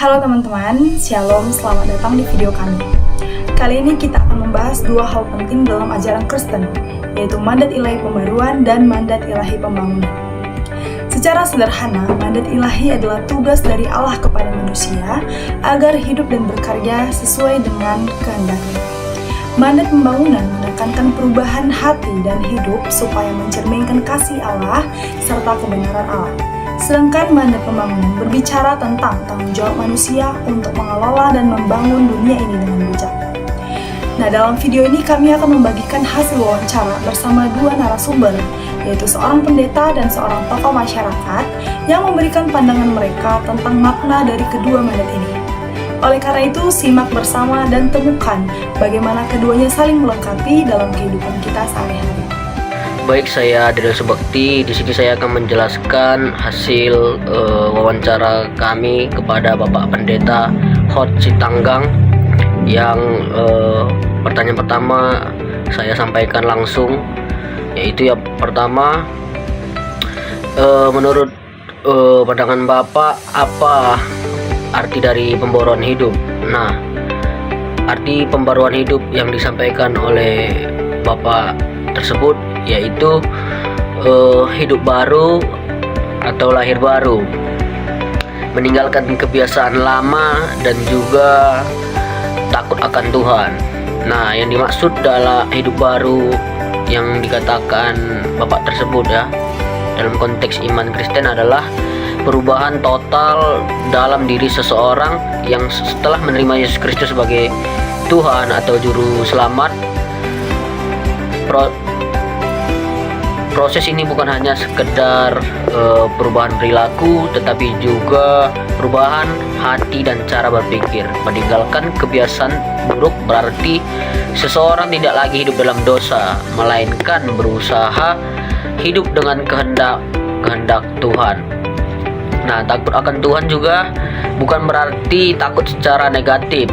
Halo teman-teman, Shalom, selamat datang di video kami. Kali ini kita akan membahas dua hal penting dalam ajaran Kristen, yaitu mandat ilahi pembaruan dan mandat ilahi pembangunan. Secara sederhana, mandat ilahi adalah tugas dari Allah kepada manusia agar hidup dan berkarya sesuai dengan kehendaknya. Mandat pembangunan menekankan perubahan hati dan hidup supaya mencerminkan kasih Allah serta kebenaran Allah. Sedangkan mandat pembangunan berbicara tentang tanggung jawab manusia untuk mengelola dan membangun dunia ini dengan bijak. Nah, dalam video ini kami akan membagikan hasil wawancara bersama dua narasumber, yaitu seorang pendeta dan seorang tokoh masyarakat yang memberikan pandangan mereka tentang makna dari kedua mandat ini. Oleh karena itu, simak bersama dan temukan bagaimana keduanya saling melengkapi dalam kehidupan kita sehari-hari. Baik, saya Adrian Subakti. Di sini saya akan menjelaskan hasil wawancara kami kepada Bapak Pendeta Hot Sitanggang yang pertanyaan pertama saya sampaikan langsung, yaitu yang pertama, menurut pandangan Bapak, apa arti dari pembaruan hidup? Nah, arti pembaruan hidup yang disampaikan oleh Bapak tersebut yaitu hidup baru atau lahir baru, meninggalkan kebiasaan lama dan juga takut akan Tuhan. Nah, yang dimaksud dalam hidup baru yang dikatakan Bapak tersebut dalam konteks iman Kristen adalah perubahan total dalam diri seseorang yang setelah menerima Yesus Kristus sebagai Tuhan atau Juru Selamat. Proses ini bukan hanya sekedar perubahan perilaku, tetapi juga perubahan hati dan cara berpikir. Meninggalkan kebiasaan buruk berarti seseorang tidak lagi hidup dalam dosa, melainkan berusaha hidup dengan kehendak Tuhan. Nah, takut akan Tuhan juga bukan berarti takut secara negatif,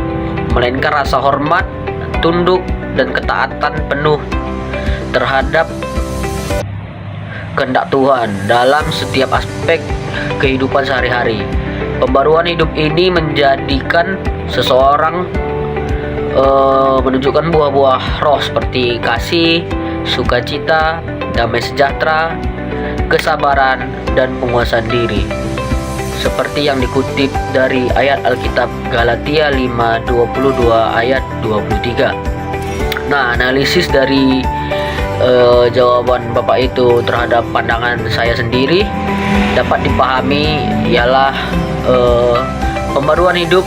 melainkan rasa hormat, tunduk, dan ketaatan penuh terhadap kehendak Tuhan dalam setiap aspek kehidupan sehari-hari. Pembaruan hidup ini menjadikan seseorang menunjukkan buah-buah roh seperti kasih, sukacita, damai sejahtera, kesabaran, dan penguasaan diri. Seperti yang dikutip dari ayat Alkitab Galatia 5:22 ayat 23. Nah, analisis dari jawaban Bapak itu terhadap pandangan saya sendiri dapat dipahami ialah pembaruan hidup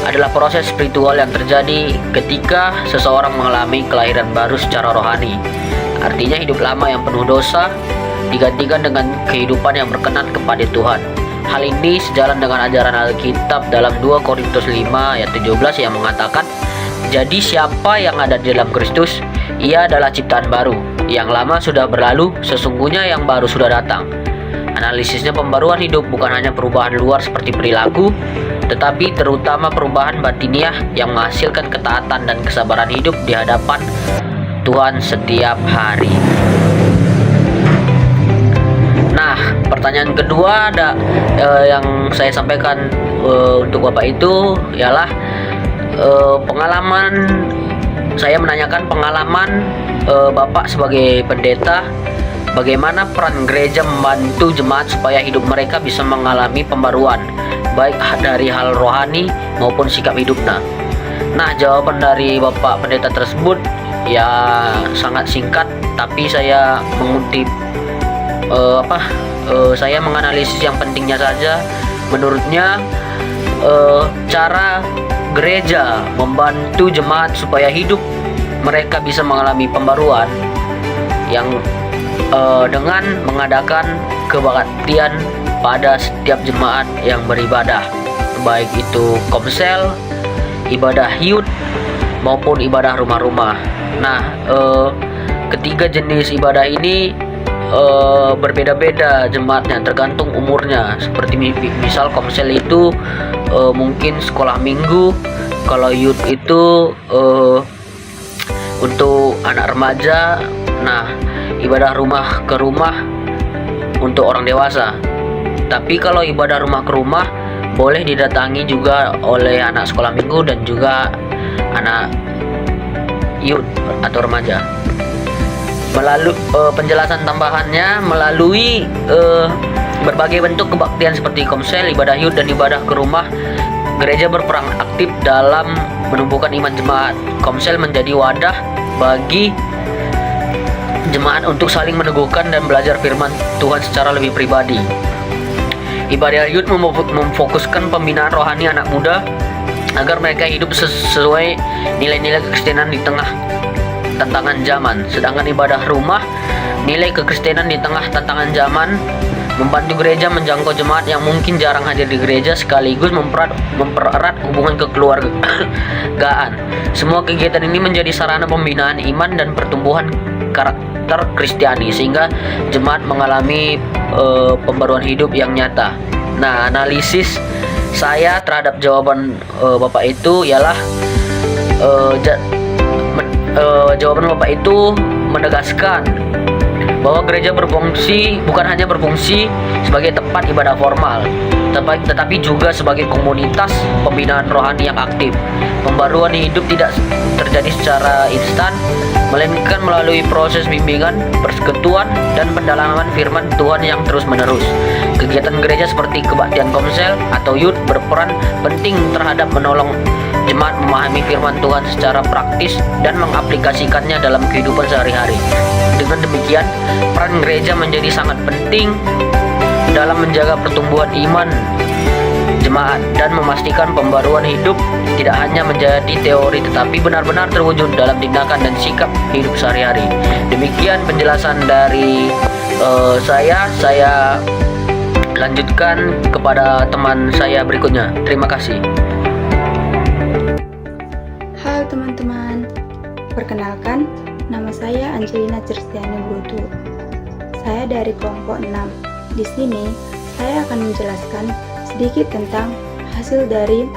adalah proses spiritual yang terjadi ketika seseorang mengalami kelahiran baru secara rohani. Artinya hidup lama yang penuh dosa digantikan dengan kehidupan yang berkenan kepada Tuhan. Hal ini sejalan dengan ajaran Alkitab dalam 2 Korintus 5 ayat 17 yang mengatakan, "Jadi siapa yang ada di dalam Kristus, ia adalah ciptaan baru. Yang lama sudah berlalu, sesungguhnya yang baru sudah datang." Analisisnya, pembaruan hidup bukan hanya perubahan luar seperti perilaku, tetapi terutama perubahan batiniah yang menghasilkan ketaatan dan kesabaran hidup di hadapan Tuhan setiap hari. Nah, pertanyaan kedua yang saya sampaikan untuk Bapak itu ialah pengalaman. Saya menanyakan pengalaman Bapak sebagai pendeta, bagaimana peran gereja membantu jemaat supaya hidup mereka bisa mengalami pembaruan, baik dari hal rohani maupun sikap hidupnya. Nah, jawaban dari Bapak pendeta tersebut ya sangat singkat, tapi saya mengutip saya menganalisis yang pentingnya saja. Menurutnya cara gereja membantu jemaat supaya hidup mereka bisa mengalami pembaruan yang dengan mengadakan kebaktian pada setiap jemaat yang beribadah, baik itu komsel, ibadah youth maupun ibadah rumah-rumah. Nah, ketiga jenis ibadah ini berbeda-beda jemaatnya tergantung umurnya. Seperti misal komsel itu mungkin sekolah minggu, kalau youth itu untuk anak remaja. Nah, ibadah rumah ke rumah untuk orang dewasa. Tapi kalau ibadah rumah ke rumah boleh didatangi juga oleh anak sekolah minggu dan juga anak youth atau remaja. Melalui penjelasan tambahannya, melalui berbagai bentuk kebaktian seperti komsel, ibadah youth, dan ibadah ke rumah, gereja berperan aktif dalam menumbuhkan iman jemaat. Komsel menjadi wadah bagi jemaat untuk saling meneguhkan dan belajar firman Tuhan secara lebih pribadi. Ibadah youth memfokuskan pembinaan rohani anak muda agar mereka hidup sesuai nilai-nilai kekristenan di tengah tantangan zaman. Sedangkan ibadah rumah, nilai kekristenan di tengah tantangan zaman, membantu gereja menjangkau jemaat yang mungkin jarang hadir di gereja, sekaligus mempererat hubungan kekeluargaan. Semua kegiatan ini menjadi sarana pembinaan iman dan pertumbuhan karakter Kristiani, sehingga jemaat mengalami pembaruan hidup yang nyata. Nah, analisis saya terhadap jawaban Bapak itu ialah jawaban Bapak itu menegaskan bahwa gereja bukan hanya berfungsi sebagai tempat ibadah formal, tetapi juga sebagai komunitas pembinaan rohani yang aktif. Pembaruan hidup tidak terjadi secara instan, melainkan melalui proses bimbingan, persekutuan, dan pendalaman firman Tuhan yang terus-menerus. Kegiatan gereja seperti kebaktian komsel atau youth berperan penting terhadap menolong jemaat memahami firman Tuhan secara praktis dan mengaplikasikannya dalam kehidupan sehari-hari. Dengan demikian, peran gereja menjadi sangat penting dalam menjaga pertumbuhan iman jemaat dan memastikan pembaruan hidup tidak hanya menjadi teori tetapi benar-benar terwujud dalam tindakan dan sikap hidup sehari-hari. Demikian penjelasan dari saya lanjutkan kepada teman saya berikutnya. Terima kasih. Halo teman-teman, perkenalkan, nama saya Angelina Cerstiani Brutu. Saya dari kelompok 6. Di sini, saya akan menjelaskan sedikit tentang hasil dari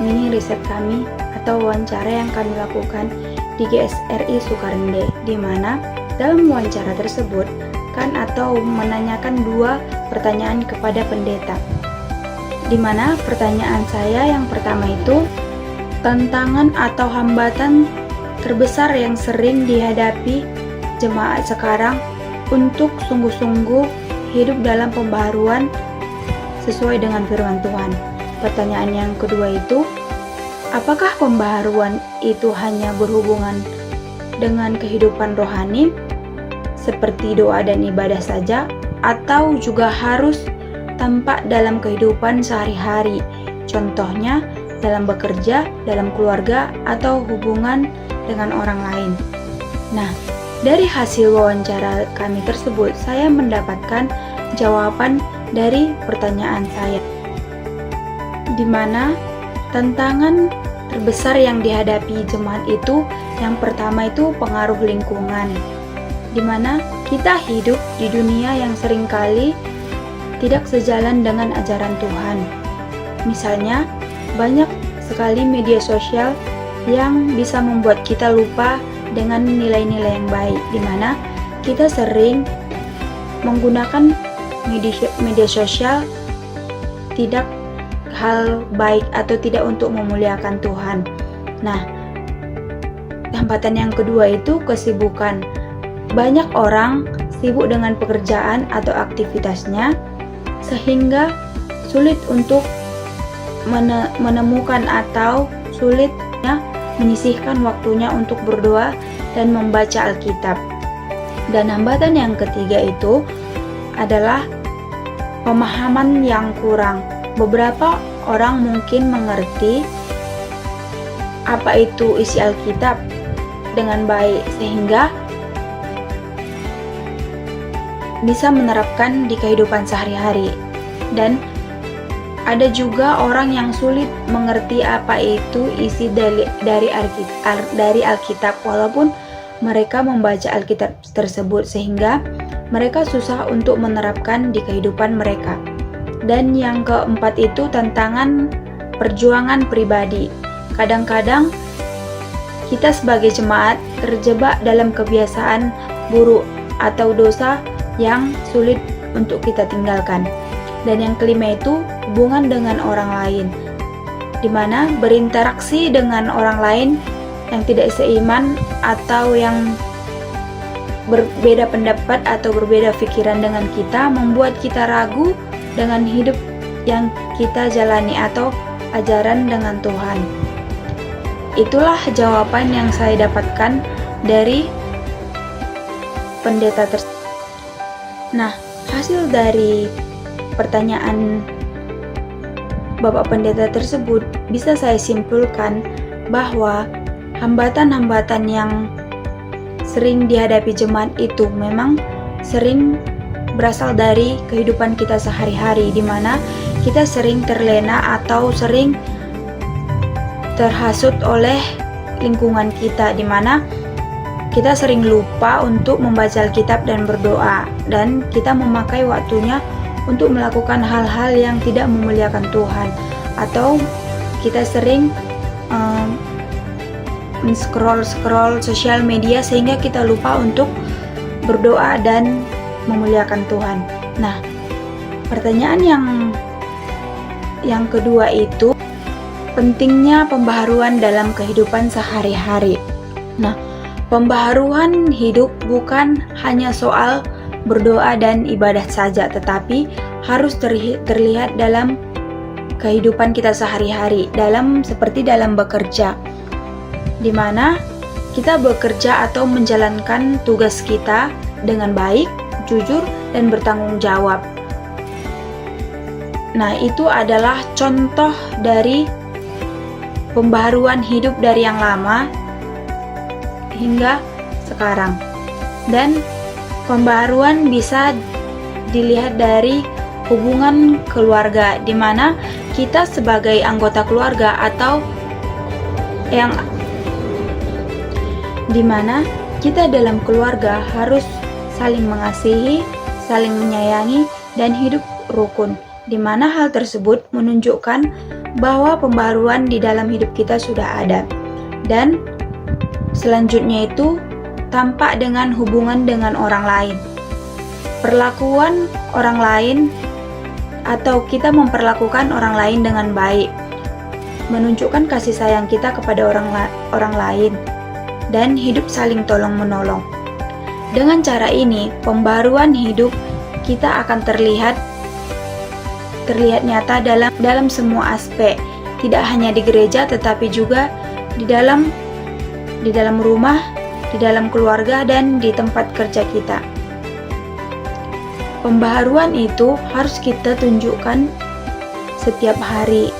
mini riset kami atau wawancara yang kami lakukan di GSRI Sukarende, di mana dalam wawancara tersebut atau menanyakan 2 pertanyaan kepada pendeta. Di mana pertanyaan saya yang pertama itu, tantangan atau hambatan terbesar yang sering dihadapi jemaat sekarang untuk sungguh-sungguh hidup dalam pembaharuan sesuai dengan firman Tuhan. Pertanyaan yang kedua itu, apakah pembaharuan itu hanya berhubungan dengan kehidupan rohani seperti doa dan ibadah saja, atau juga harus tampak dalam kehidupan sehari-hari, contohnya dalam bekerja, dalam keluarga, atau hubungan dengan orang lain. Nah, dari hasil wawancara kami tersebut, saya mendapatkan jawaban dari pertanyaan saya, di mana tantangan terbesar yang dihadapi jemaat itu, yang pertama itu pengaruh lingkungan, di mana kita hidup di dunia yang seringkali tidak sejalan dengan ajaran Tuhan. Misalnya, banyak sekali media sosial yang bisa membuat kita lupa dengan nilai-nilai yang baik, di mana kita sering menggunakan media sosial tidak hal baik atau tidak untuk memuliakan Tuhan. Nah, hambatan yang kedua itu kesibukan. Banyak orang sibuk dengan pekerjaan atau aktivitasnya sehingga sulit untuk menemukan atau sulitnya menyisihkan waktunya untuk berdoa dan membaca Alkitab. Dan hambatan yang ketiga itu adalah pemahaman yang kurang. Beberapa orang mungkin mengerti apa itu isi Alkitab dengan baik sehingga bisa menerapkan di kehidupan sehari-hari, dan ada juga orang yang sulit mengerti apa itu isi dari Alkitab walaupun mereka membaca Alkitab tersebut, sehingga mereka susah untuk menerapkan di kehidupan mereka. Dan yang keempat itu tantangan perjuangan pribadi. Kadang-kadang kita sebagai jemaat terjebak dalam kebiasaan buruk atau dosa yang sulit untuk kita tinggalkan. Dan yang kelima itu hubungan dengan orang lain, di mana berinteraksi dengan orang lain yang tidak seiman atau yang berbeda pendapat atau berbeda pikiran dengan kita, membuat kita ragu dengan hidup yang kita jalani atau ajaran dengan Tuhan. Itulah jawaban yang saya dapatkan dari pendeta tersebut. Nah, hasil dari pertanyaan Bapak Pendeta tersebut bisa saya simpulkan bahwa hambatan-hambatan yang sering dihadapi jemaat itu memang sering berasal dari kehidupan kita sehari-hari, di mana kita sering terlena atau sering terhasut oleh lingkungan kita, di mana kita sering lupa untuk membaca Alkitab dan berdoa, dan kita memakai waktunya untuk melakukan hal-hal yang tidak memuliakan Tuhan, atau kita sering scroll sosial media sehingga kita lupa untuk berdoa dan memuliakan Tuhan. Nah, pertanyaan yang kedua itu pentingnya pembaharuan dalam kehidupan sehari-hari. Nah, pembaharuan hidup bukan hanya soal berdoa dan ibadah saja, tetapi harus terlihat dalam kehidupan kita sehari-hari, seperti dalam bekerja, di mana kita bekerja atau menjalankan tugas kita dengan baik, jujur, dan bertanggung jawab. Nah, itu adalah contoh dari pembaharuan hidup dari yang lama hingga sekarang. Dan pembaharuan bisa dilihat dari hubungan keluarga, di mana kita sebagai anggota keluarga atau di mana kita dalam keluarga harus saling mengasihi, saling menyayangi, dan hidup rukun, di mana hal tersebut menunjukkan bahwa pembaharuan di dalam hidup kita sudah ada. Dan selanjutnya itu tampak dengan hubungan dengan orang lain. Perlakuan orang lain atau kita memperlakukan orang lain dengan baik menunjukkan kasih sayang kita kepada orang lain dan hidup saling tolong-menolong. Dengan cara ini, pembaharuan hidup kita akan terlihat nyata dalam semua aspek, tidak hanya di gereja tetapi juga di dalam rumah, di dalam keluarga, dan di tempat kerja kita. Pembaharuan itu harus kita tunjukkan setiap hari,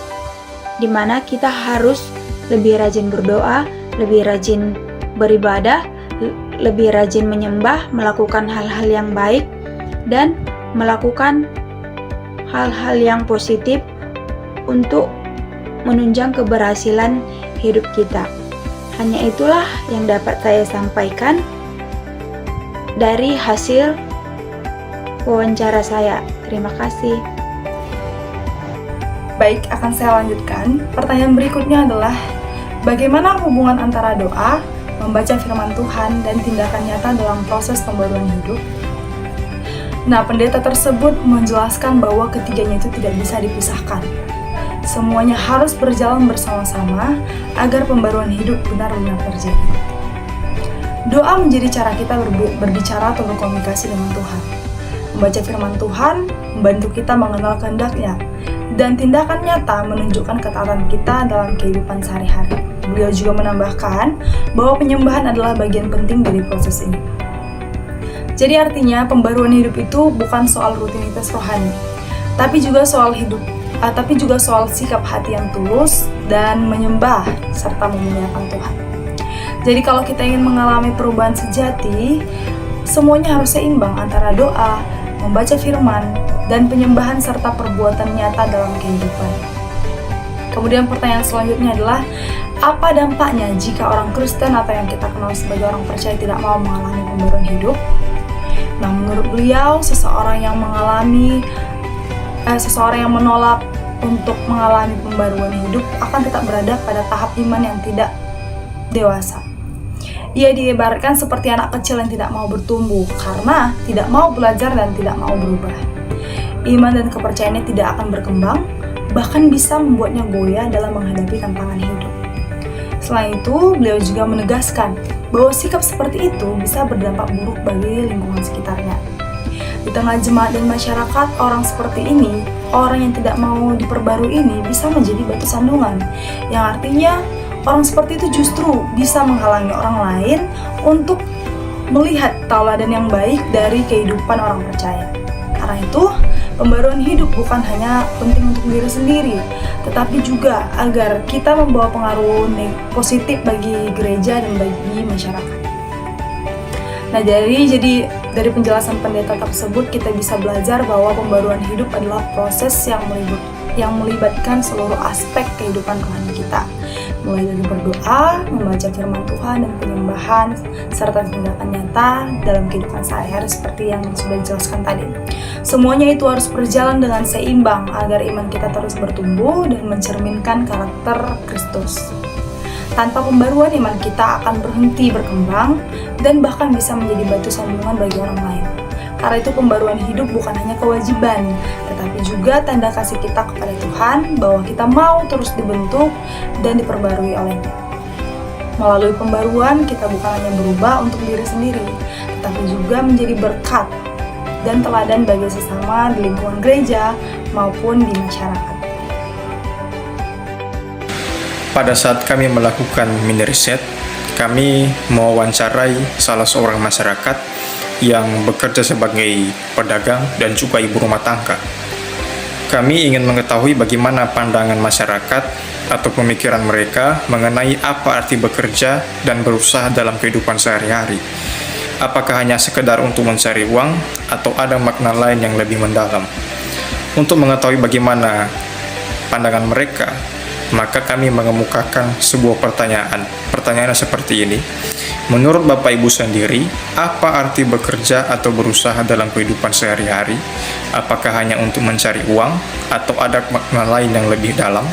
di mana kita harus lebih rajin berdoa, lebih rajin beribadah, lebih rajin menyembah, melakukan hal-hal yang baik, dan melakukan hal-hal yang positif untuk menunjang keberhasilan hidup kita. Hanya itulah yang dapat saya sampaikan dari hasil wawancara saya. Terima kasih. Baik, akan saya lanjutkan. Pertanyaan berikutnya adalah, bagaimana hubungan antara doa, membaca firman Tuhan, dan tindakan nyata dalam proses pembaruan hidup? Nah, pendeta tersebut menjelaskan bahwa ketiganya itu tidak bisa dipisahkan. Semuanya harus berjalan bersama-sama agar pembaruan hidup benar-benar terjadi. Doa menjadi cara kita berbicara atau berkomunikasi dengan Tuhan. Membaca firman Tuhan membantu kita mengenal kehendak-Nya, dan tindakan nyata menunjukkan ketaatan kita dalam kehidupan sehari-hari. Beliau juga menambahkan bahwa penyembahan adalah bagian penting dari proses ini. Jadi artinya pembaruan hidup itu bukan soal rutinitas rohani, tapi juga soal sikap hati yang tulus dan menyembah serta memuliakan Tuhan. Jadi kalau kita ingin mengalami perubahan sejati, semuanya harus seimbang antara doa, membaca firman, dan penyembahan serta perbuatan nyata dalam kehidupan. Kemudian pertanyaan selanjutnya adalah, apa dampaknya jika orang Kristen atau yang kita kenal sebagai orang percaya tidak mau mengalami pembaruan hidup? Nah, menurut beliau, seseorang yang menolak untuk mengalami pembaruan hidup akan tetap berada pada tahap iman yang tidak dewasa. Ia diibaratkan seperti anak kecil yang tidak mau bertumbuh karena tidak mau belajar dan tidak mau berubah. Iman dan kepercayaannya tidak akan berkembang bahkan bisa membuatnya goyah dalam menghadapi tantangan hidup. Selain itu, beliau juga menegaskan bahwa sikap seperti itu bisa berdampak buruk bagi lingkungan sekitarnya. Di tengah jemaat dan masyarakat, orang seperti ini, orang yang tidak mau diperbarui ini bisa menjadi batu sandungan, yang artinya orang seperti itu justru bisa menghalangi orang lain untuk melihat tauladan yang baik dari kehidupan orang percaya. Karena itu, pembaruan hidup bukan hanya penting untuk diri sendiri, tetapi juga agar kita membawa pengaruh positif bagi gereja dan bagi masyarakat. Nah, jadi dari penjelasan pendeta tersebut kita bisa belajar bahwa pembaruan hidup adalah proses yang melibatkan seluruh aspek kehidupan rohani kita, mulai dari berdoa, membaca firman Tuhan dan penyembahan, serta tindakan nyata dalam kehidupan sehari-hari seperti yang sudah dijelaskan tadi. Semuanya itu harus berjalan dengan seimbang agar iman kita terus bertumbuh dan mencerminkan karakter Kristus. Tanpa pembaruan, iman kita akan berhenti berkembang dan bahkan bisa menjadi batu sandungan bagi orang lain. Karena itu pembaruan hidup bukan hanya kewajiban, tetapi juga tanda kasih kita kepada Tuhan bahwa kita mau terus dibentuk dan diperbarui oleh-Nya. Melalui pembaruan, kita bukan hanya berubah untuk diri sendiri, tetapi juga menjadi berkat dan teladan bagi sesama di lingkungan gereja maupun di masyarakat. Pada saat kami melakukan mini riset, kami mewawancarai salah seorang masyarakat yang bekerja sebagai pedagang dan juga ibu rumah tangga. Kami ingin mengetahui bagaimana pandangan masyarakat atau pemikiran mereka mengenai apa arti bekerja dan berusaha dalam kehidupan sehari-hari. Apakah hanya sekedar untuk mencari uang atau ada makna lain yang lebih mendalam? Untuk mengetahui bagaimana pandangan mereka, maka kami mengemukakan sebuah pertanyaan. Pertanyaannya seperti ini. Menurut Bapak Ibu sendiri, apa arti bekerja atau berusaha dalam kehidupan sehari-hari? Apakah hanya untuk mencari uang atau ada makna lain yang lebih dalam?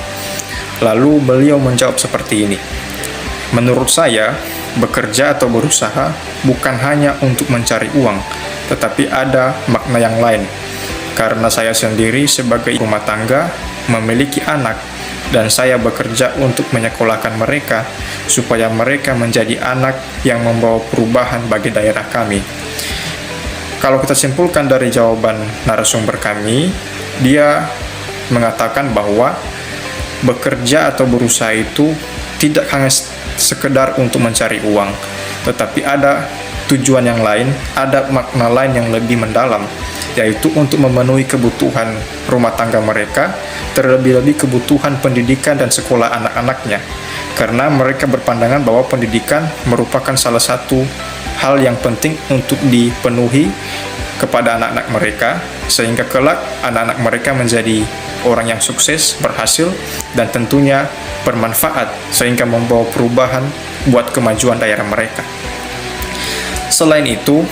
Lalu beliau menjawab seperti ini. Menurut saya, bekerja atau berusaha bukan hanya untuk mencari uang, tetapi ada makna yang lain. Karena saya sendiri sebagai rumah tangga memiliki anak, dan saya bekerja untuk menyekolahkan mereka supaya mereka menjadi anak yang membawa perubahan bagi daerah kami. Kalau kita simpulkan dari jawaban narasumber kami, dia mengatakan bahwa bekerja atau berusaha itu tidak hanya sekedar untuk mencari uang, tetapi ada tujuan yang lain, ada makna lain yang lebih mendalam, yaitu untuk memenuhi kebutuhan rumah tangga mereka, terlebih-lebih kebutuhan pendidikan dan sekolah anak-anaknya. Karena mereka berpandangan bahwa pendidikan merupakan salah satu hal yang penting untuk dipenuhi kepada anak-anak mereka, sehingga kelak anak-anak mereka menjadi orang yang sukses, berhasil, dan tentunya bermanfaat, sehingga membawa perubahan buat kemajuan daerah mereka. Selain itu,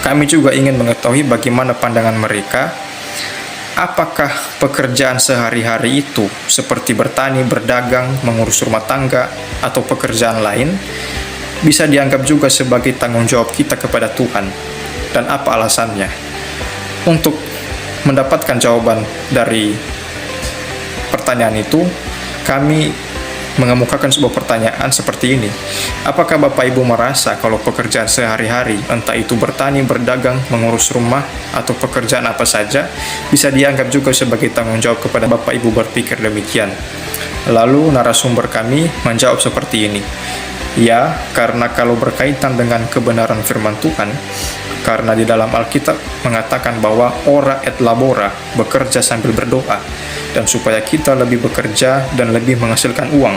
kami juga ingin mengetahui bagaimana pandangan mereka. Apakah pekerjaan sehari-hari itu seperti bertani, berdagang, mengurus rumah tangga, atau pekerjaan lain bisa dianggap juga sebagai tanggung jawab kita kepada Tuhan? Dan apa alasannya? Untuk mendapatkan jawaban dari pertanyaan itu, kami mengemukakan sebuah pertanyaan seperti ini. Apakah Bapak Ibu merasa kalau pekerjaan sehari-hari, entah itu bertani, berdagang, mengurus rumah, atau pekerjaan apa saja, bisa dianggap juga sebagai tanggung jawab kepada Bapak Ibu berpikir demikian? Lalu narasumber kami menjawab seperti ini. Ya, karena kalau berkaitan dengan kebenaran firman Tuhan, karena di dalam Alkitab mengatakan bahwa ora et labora, bekerja sambil berdoa, dan supaya kita lebih bekerja dan lebih menghasilkan uang,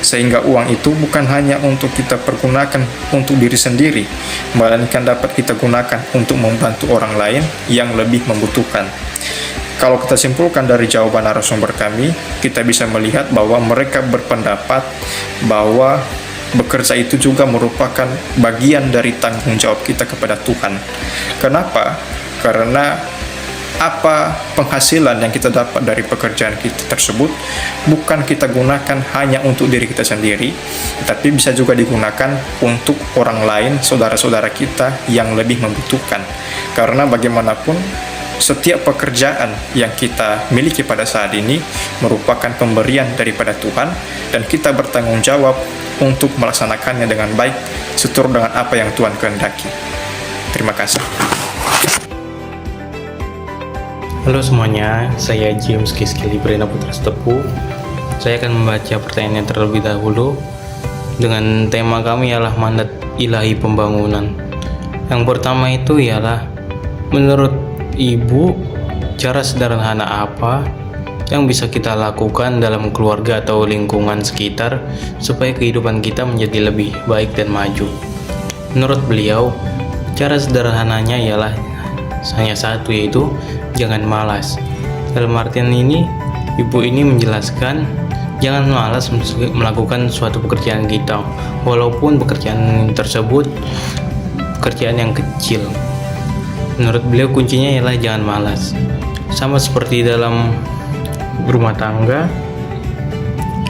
sehingga uang itu bukan hanya untuk kita pergunakan untuk diri sendiri, melainkan dapat kita gunakan untuk membantu orang lain yang lebih membutuhkan. Kalau kita simpulkan dari jawaban narasumber kami, kita bisa melihat bahwa mereka berpendapat bahwa bekerja itu juga merupakan bagian dari tanggung jawab kita kepada Tuhan. Kenapa? Karena apa penghasilan yang kita dapat dari pekerjaan kita tersebut bukan kita gunakan hanya untuk diri kita sendiri, tapi bisa juga digunakan untuk orang lain, saudara-saudara kita yang lebih membutuhkan. Karena bagaimanapun setiap pekerjaan yang kita miliki pada saat ini merupakan pemberian daripada Tuhan, dan kita bertanggung jawab untuk melaksanakannya dengan baik seturut dengan apa yang Tuhan kehendaki. Terima kasih. Halo semuanya, saya James Kiskili Brena Putra Setepu. Saya akan membaca pertanyaannya terlebih dahulu. Dengan tema kami ialah mandat ilahi pembangunan. Yang pertama itu ialah, menurut Ibu, cara sederhana apa yang bisa kita lakukan dalam keluarga atau lingkungan sekitar supaya kehidupan kita menjadi lebih baik dan maju? Menurut beliau, cara sederhananya ialah hanya satu, yaitu jangan malas. Dalam artian ini, ibu ini menjelaskan jangan malas melakukan suatu pekerjaan kita, walaupun pekerjaan tersebut pekerjaan yang kecil. Menurut beliau kuncinya ialah jangan malas. Sama seperti dalam rumah tangga,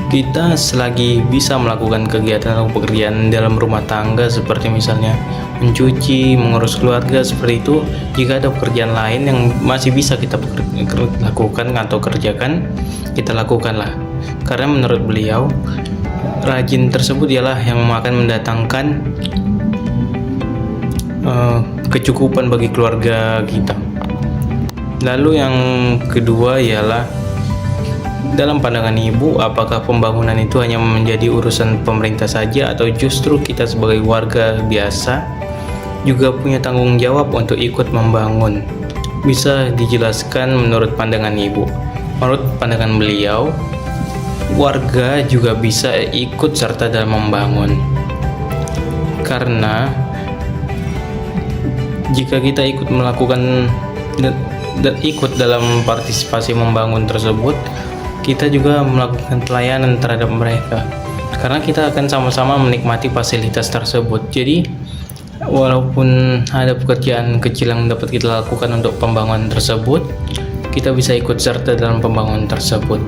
kita selagi bisa melakukan kegiatan atau pekerjaan dalam rumah tangga seperti misalnya mencuci, mengurus keluarga seperti itu, jika ada pekerjaan lain yang masih bisa kita lakukan atau kerjakan, kita lakukanlah. Karena menurut beliau, rajin tersebut ialah yang akan mendatangkan kecukupan bagi keluarga kita. Lalu yang kedua ialah, dalam pandangan ibu, apakah pembangunan itu hanya menjadi urusan pemerintah saja, atau justru kita sebagai warga biasa juga punya tanggung jawab untuk ikut membangun? Bisa dijelaskan menurut pandangan ibu? Menurut pandangan beliau, warga juga bisa ikut serta dalam membangun. Karena jika kita ikut melakukan dan ikut dalam partisipasi membangun tersebut, kita juga melakukan pelayanan terhadap mereka, karena kita akan sama-sama menikmati fasilitas tersebut. Jadi walaupun ada pekerjaan kecil yang dapat kita lakukan untuk pembangunan tersebut, kita bisa ikut serta dalam pembangunan tersebut.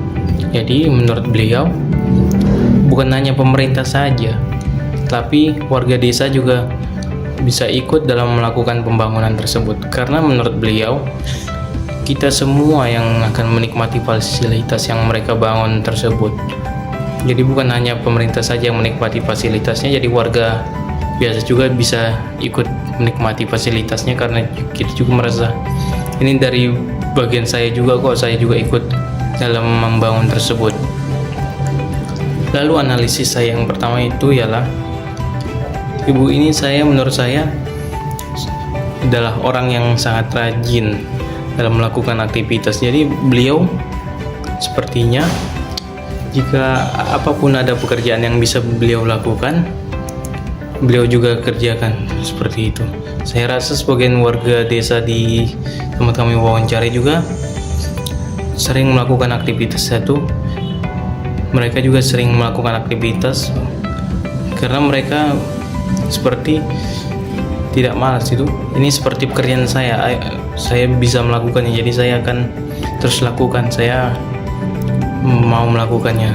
Jadi menurut beliau, bukan hanya pemerintah saja, tapi warga desa juga bisa ikut dalam melakukan pembangunan tersebut. Karena menurut beliau, kita semua yang akan menikmati fasilitas yang mereka bangun tersebut. Jadi bukan hanya pemerintah saja yang menikmati fasilitasnya, jadi warga biasa juga bisa ikut menikmati fasilitasnya, karena kita juga merasa ini dari bagian saya juga kok, saya juga ikut dalam membangun tersebut. Lalu analisis saya yang pertama itu ialah, ibu ini menurut saya adalah orang yang sangat rajin dalam melakukan aktivitas. Jadi beliau sepertinya jika apapun ada pekerjaan yang bisa beliau lakukan, beliau juga kerjakan seperti itu. Saya rasa sebagian warga desa di tempat kami wawancari juga sering melakukan aktivitas itu. Mereka juga sering melakukan aktivitas karena mereka seperti tidak malas itu. Ini seperti pekerjaan saya bisa melakukannya, jadi saya akan terus lakukan. Saya mau melakukannya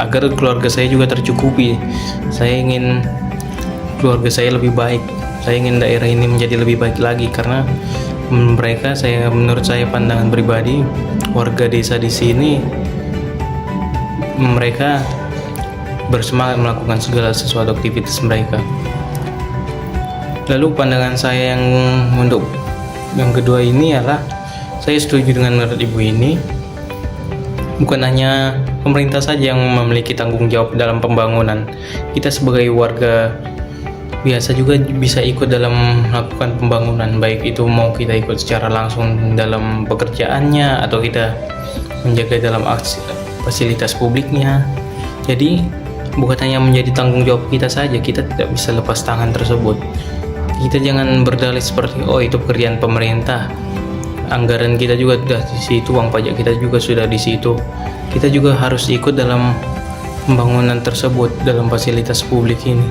agar keluarga saya juga tercukupi. Saya ingin keluarga saya lebih baik. Saya ingin daerah ini menjadi lebih baik lagi, karena mereka, menurut saya pandangan pribadi, warga desa di sini mereka bersemangat melakukan segala sesuatu aktivitas mereka. Lalu pandangan saya untuk yang kedua ini adalah, saya setuju dengan menurut ibu ini, bukan hanya pemerintah saja yang memiliki tanggung jawab dalam pembangunan. Kita sebagai warga biasa juga bisa ikut dalam melakukan pembangunan, baik itu mau kita ikut secara langsung dalam pekerjaannya atau kita menjaga dalam fasilitas publiknya. Jadi bukan hanya menjadi tanggung jawab kita saja, kita tidak bisa lepas tangan tersebut. Kita jangan berdalih seperti, oh itu pekerjaan pemerintah, anggaran kita juga sudah di situ, uang pajak kita juga sudah di situ. Kita juga harus ikut dalam pembangunan tersebut, dalam fasilitas publik ini.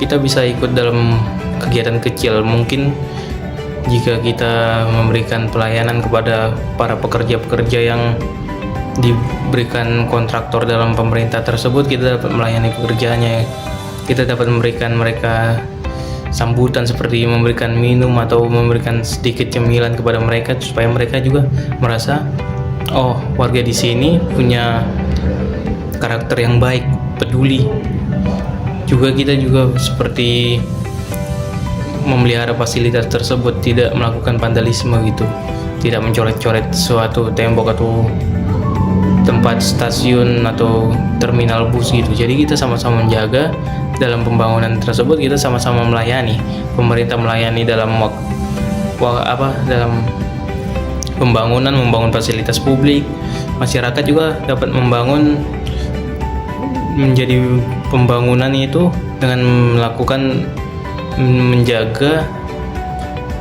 Kita bisa ikut dalam kegiatan kecil. Mungkin jika kita memberikan pelayanan kepada para pekerja-pekerja yang diberikan kontraktor dalam pemerintah tersebut, kita dapat melayani pekerjaannya. Kita dapat memberikan mereka sambutan seperti memberikan minum atau memberikan sedikit cemilan kepada mereka supaya mereka juga merasa oh, warga di sini punya karakter yang baik, peduli. Juga kita juga seperti memelihara fasilitas tersebut, tidak melakukan vandalisme gitu, tidak mencoret-coret suatu tembok atau tempat stasiun atau terminal bus gitu. Jadi kita sama-sama menjaga dalam pembangunan tersebut, kita sama-sama melayani. Pemerintah melayani dalam dalam pembangunan, membangun fasilitas publik. Masyarakat juga dapat membangun menjadi pembangunan itu dengan melakukan menjaga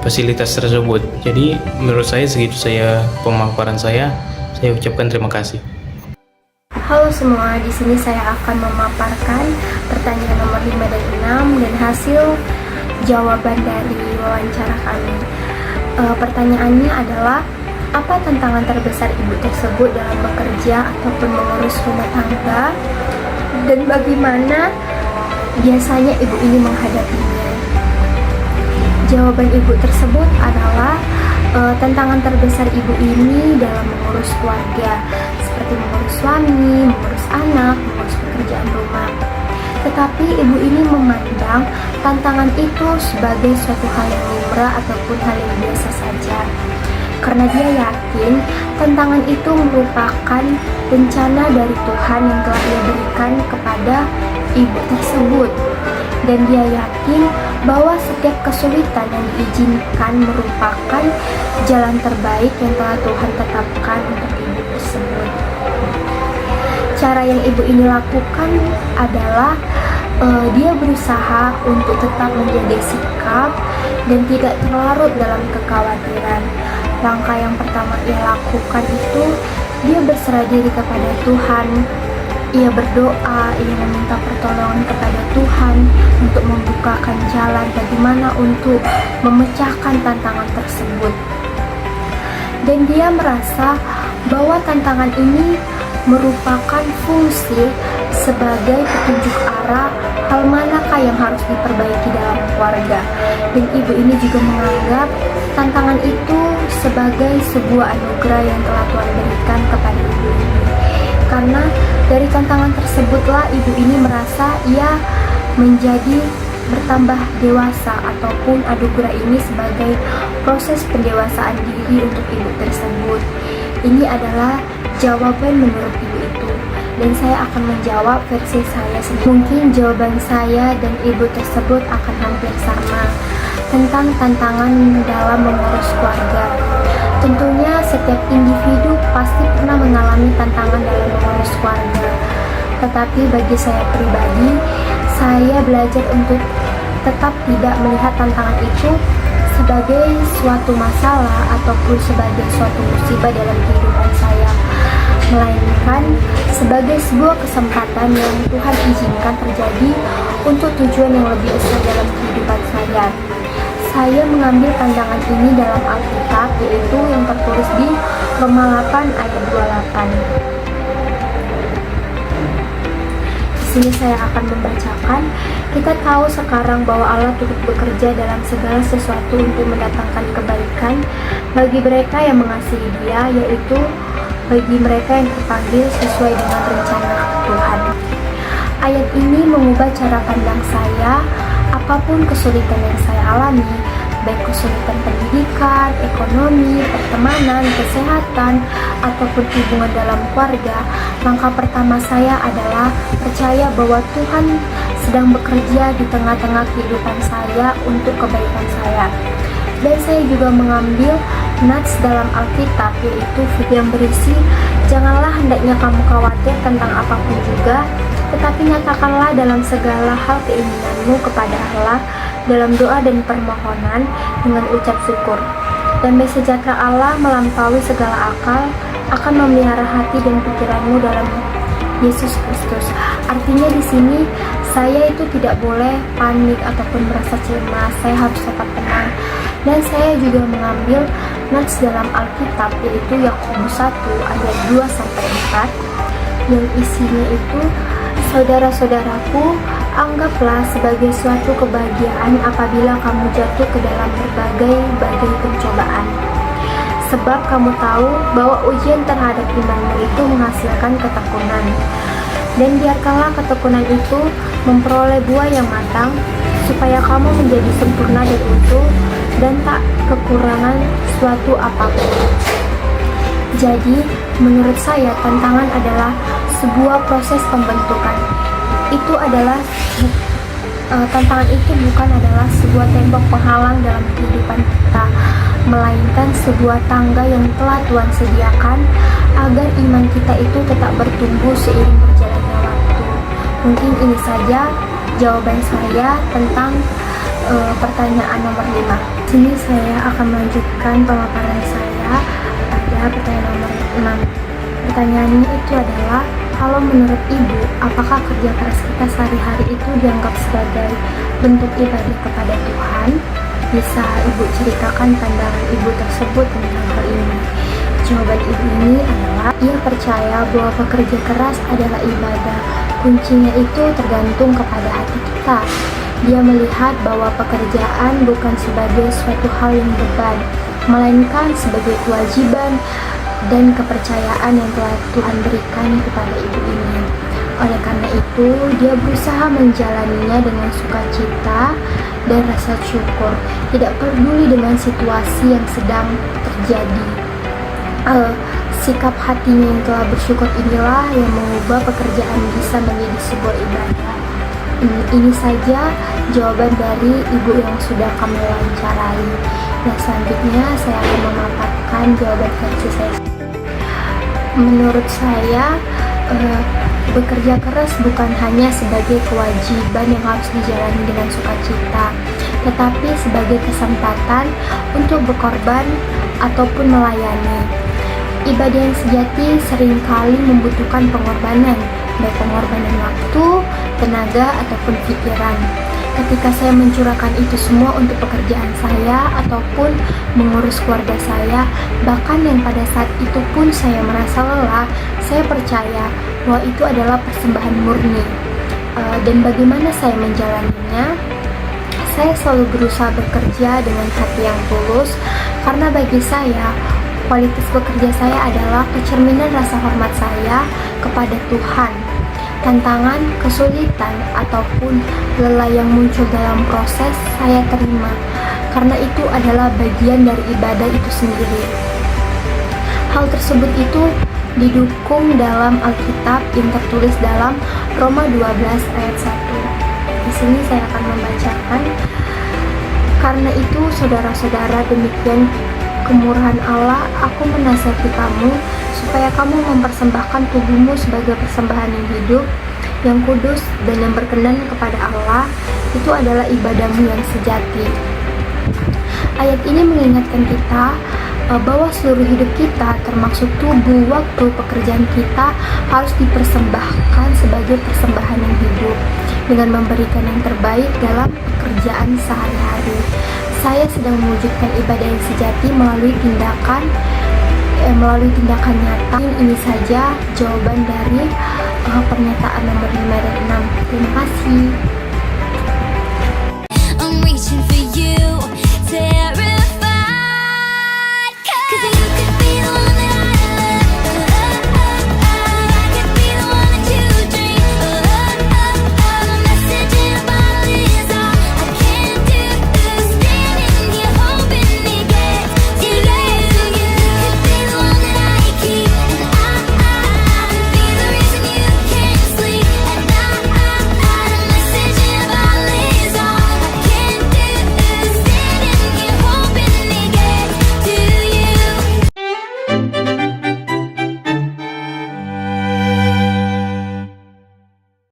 fasilitas tersebut. Jadi menurut saya segitu pemaparan saya ucapkan terima kasih. Halo semua, di sini saya akan memaparkan pertanyaan nomor 5 dan 6 dan hasil jawaban dari wawancara kami. Pertanyaannya adalah, apa tantangan terbesar ibu tersebut dalam bekerja ataupun mengurus rumah tangga, dan bagaimana biasanya ibu ini menghadapinya? Jawaban ibu tersebut adalah tantangan terbesar ibu ini dalam mengurus keluarga, seperti mengurus suami, mengurus anak, mengurus pekerjaan rumah. Tetapi ibu ini memandang tantangan itu sebagai suatu hal yang lumrah ataupun hal yang biasa saja. Karena dia yakin tantangan itu merupakan rencana dari Tuhan yang telah Dia berikan kepada ibu tersebut. Dan dia yakin bahwa setiap kesulitan yang diizinkan merupakan jalan terbaik yang telah Tuhan tetapkan untuk ibu tersebut. Cara yang ibu ini lakukan adalah dia berusaha untuk tetap menjaga sikap dan tidak terlarut dalam kekhawatiran. Langkah yang pertama ia lakukan itu, dia berserah diri kepada Tuhan. Ia berdoa, ia meminta pertolongan kepada Tuhan untuk membukakan jalan bagaimana untuk memecahkan tantangan tersebut. Dan dia merasa bahwa tantangan ini merupakan fungsi sebagai petunjuk arah hal manakah yang harus diperbaiki dalam keluarga. Dan ibu ini juga menganggap tantangan itu sebagai sebuah anugerah yang telah Tuhan berikan kepada ibu ini. Karena dari tantangan tersebutlah ibu ini merasa ia menjadi bertambah dewasa, ataupun anugerah ini sebagai proses pendewasaan diri untuk ibu tersebut. Ini adalah jawaban menurut ibu itu, dan saya akan menjawab versi saya sendiri. Mungkin jawaban saya dan ibu tersebut akan hampir sama tentang tantangan dalam mengurus keluarga. Tentunya setiap individu pasti pernah mengalami tantangan dalam mengurus keluarga. Tetapi bagi saya pribadi, saya belajar untuk tetap tidak melihat tantangan itu sebagai suatu masalah ataupun sebagai suatu musibah dalam kehidupan saya, melainkan sebagai sebuah kesempatan yang Tuhan izinkan terjadi untuk tujuan yang lebih besar dalam kehidupan saya. Saya mengambil pandangan ini dalam Alkitab, yaitu yang tertulis di Roma 8 ayat 28. Di sini saya akan membacakan. Kita tahu sekarang bahwa Allah turut bekerja dalam segala sesuatu untuk mendatangkan kebaikan bagi mereka yang mengasihi Dia, yaitu bagi mereka yang terpanggil sesuai dengan rencana Tuhan. Ayat ini mengubah cara pandang saya. Apapun kesulitan yang saya alami, baik kesulitan pendidikan, ekonomi, pertemanan, kesehatan, ataupun hubungan dalam keluarga, langkah pertama saya adalah percaya bahwa Tuhan sedang bekerja di tengah-tengah kehidupan saya untuk kebaikan saya. Dan saya juga mengambil nats dalam Alkitab, yaitu yang berisi, janganlah hendaknya kamu khawatir tentang apapun juga, tetapi nyatakanlah dalam segala hal keinginanmu kepada Allah dalam doa dan permohonan dengan ucap syukur. Damai sejahtera Allah melampaui segala akal akan memelihara hati dan pikiranmu dalam Yesus Kristus. Artinya di sini saya itu tidak boleh panik ataupun merasa cemas. Saya harus tetap tenang. Dan saya juga mengambil nats dalam Alkitab, yaitu Yakobus 1 ayat 2-4 yang isinya itu, saudara-saudaraku, Anggaplah sebagai suatu kebahagiaan apabila kamu jatuh ke dalam berbagai pencobaan. Sebab kamu tahu bahwa ujian terhadap imanmu itu menghasilkan ketekunan. Dan biarkanlah ketekunan itu memperoleh buah yang matang, supaya kamu menjadi sempurna dan utuh, dan tak kekurangan suatu apapun. Jadi, menurut saya tantangan adalah sebuah proses pembentukan. Tantangan itu bukan adalah sebuah tembok penghalang dalam kehidupan kita, melainkan sebuah tangga yang telah Tuhan sediakan agar iman kita itu tetap bertumbuh seiring berjalannya waktu. Mungkin ini saja jawaban saya tentang pertanyaan nomor 5. Sini saya akan melanjutkan pemaparan saya pada pertanyaan nomor 6. Pertanyaannya itu adalah, kalau menurut Ibu, apakah kerja keras kita sehari-hari itu dianggap sebagai bentuk ibadah kepada Tuhan? Bisa Ibu ceritakan pandangan Ibu tersebut tentang hal ini? Jawaban Ibu ini adalah, ia percaya bahwa pekerja keras adalah ibadah. Kuncinya itu tergantung kepada hati kita. Dia melihat bahwa pekerjaan bukan sebagai suatu hal yang beban, melainkan sebagai kewajiban dan kepercayaan yang telah Tuhan berikan kepada ibu ini. Oleh karena itu, dia berusaha menjalaninya dengan sukacita dan rasa syukur, tidak peduli dengan situasi yang sedang terjadi. Sikap hatinya yang telah bersyukur inilah yang mengubah pekerjaan bisa menjadi sebuah ibadah. Ini saja jawaban dari ibu yang sudah kami wawancarai. Nah, selanjutnya saya akan memaparkan jawaban versi saya. Menurut saya, bekerja keras bukan hanya sebagai kewajiban yang harus dijalani dengan sukacita, tetapi sebagai kesempatan untuk berkorban ataupun melayani. Ibadah yang sejati seringkali membutuhkan pengorbanan, baik pengorbanan waktu, tenaga, ataupun pikiran. Ketika saya mencurahkan itu semua untuk pekerjaan saya ataupun mengurus keluarga saya, bahkan yang pada saat itu pun saya merasa lelah, saya percaya bahwa itu adalah persembahan murni. Dan bagaimana saya menjalaninya? Saya selalu berusaha bekerja dengan hati yang tulus, karena bagi saya, kualitas bekerja saya adalah kecerminan rasa hormat saya kepada Tuhan. Tantangan, kesulitan, ataupun lelah yang muncul dalam proses saya terima, karena itu adalah bagian dari ibadah itu sendiri. Hal tersebut itu didukung dalam Alkitab yang tertulis dalam Roma 12 ayat 1. Di sini saya akan membacakan. Karena itu, saudara-saudara, demikian kemurahan Allah, aku menasihati kamu supaya kamu mempersembahkan tubuhmu sebagai persembahan yang hidup, yang kudus, dan yang berkenan kepada Allah. Itu adalah ibadahmu yang sejati. Ayat ini mengingatkan kita bahwa seluruh hidup kita, termasuk tubuh, waktu, pekerjaan kita, harus dipersembahkan sebagai persembahan yang hidup dengan memberikan yang terbaik dalam pekerjaan sehari-hari. Saya sedang mewujudkan ibadah yang sejati melalui tindakan nyata. Ini saja jawaban dari pernyataan nomor 5 dan 6. Terima kasih.